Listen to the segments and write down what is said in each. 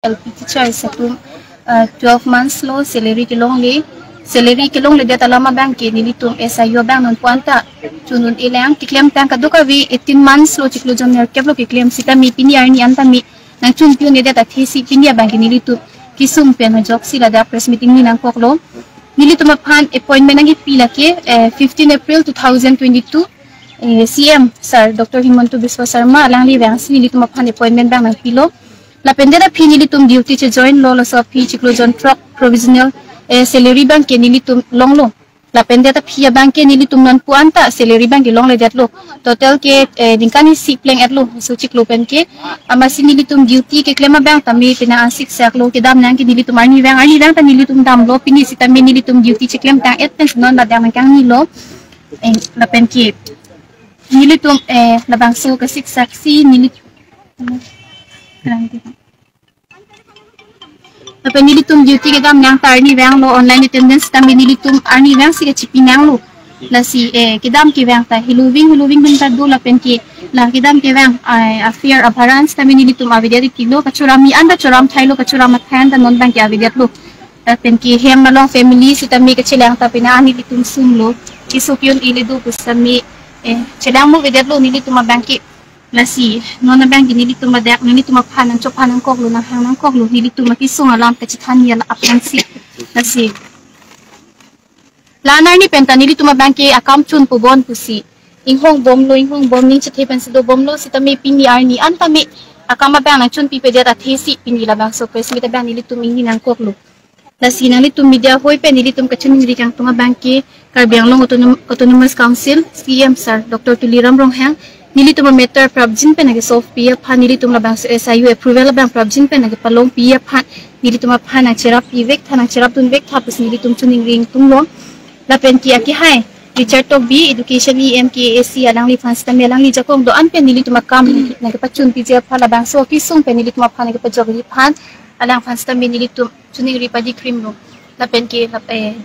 LP teacher satu 12 months lo salary kilong le data lama bank ke nilitum SIO bank non puanta tunun ilang kiklem tang kaduka vi 18 months lo ciklo joner keblo kiklem sita mi pini arni anta mi nang chun pion ne data thesi pinia bank nilitum kisum pen na job sila da press meeting ni nang koklo nilitum aphan appointment nang pila ke 15 April 2022 CM sir Dr. Himanto Biswa Sarma alangli bang nilitum aphan appointment bang nang pilo la pendera phi nilitum duty che join lo so phi ciklo jon truck provisional salary bank ke nilitum long lo la pendeta phi bank ke nilitum non puanta salary bank ke long le det lo total ke dingkani si pleng at lo so ciklo pen ke amasi nilitum duty ke klema bank tami pina ansik sak lo ke dam nang ke nilitum arni bank ta nilitum dam lo pini si tami nilitum duty che klem tang et pen non la dam kang ni lo la pen ke nilitum la bang so ke sik sak si nilitum tapi nilitum duty ke dam yang tar ni bang lo online attendance tami nilitum arni bang si ke chipinang lo la si kidam ke bang ta hiluving benta do la pen ke la kidam ke bang affair appearance tami nilitum avidet kilo kachurami anda churam thailo kachuram than ta non bang ke avidet lo la pen ke hem malong family si tami ke chilang ta pina nilitum sum lo kisupyon ilidu kusami chilang mo videt lo nilitum bang ke lasi nona bank nilitum madak nilitum phanan chopanan koklo na hangnan koklo nilitum makisung alam ka chithan ya apansi lasi lanar ni penta nilitum bank ke account chun pubon pusi inghong bom ning chithe pen sido bom lo sitame pini arni antame akama bank na chun pipe dia ta thesi pini la bang so presmita bank nilitum ingi nang koklo lasi nalitum media hoi pe nilitum kachun ni kang tunga bank ke Karbiang Long Autonomous Council CM sir Dr. Tuliram Ronghang nilitum meter prabjin pe nage soft pia phan nilitum labang SIU approval labang prabjin pe nage palong pia phan nilitum phan na cherap ivek thana cherap tun vek thapus nilitum chuning ring tunglom la pen ki aki hai Richard to B education EMKAC alang li fans ta melang li jakong do an pe nilitum kam nage pachun pi je phala bang so ki sung pe nilitum phan nage pajog li phan alang fans ta nilitum chuning ri padi cream no la pen ki la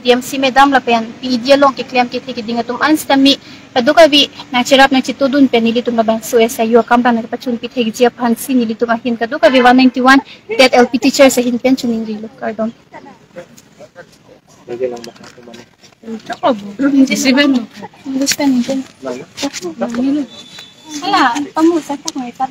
DMC medam la pen PDL long ki claim ki thiki dingatum anstami paduka vi na cherap na chitudun pe nilitum labang so SIU kamba na pachun pi thegi jia phansi nilitum ahin kaduka vi 191 that LP teacher sa hin pen chuning rilo cardon lagi lang makakuman hindi siben mo understand din wala pamu sa tak may tap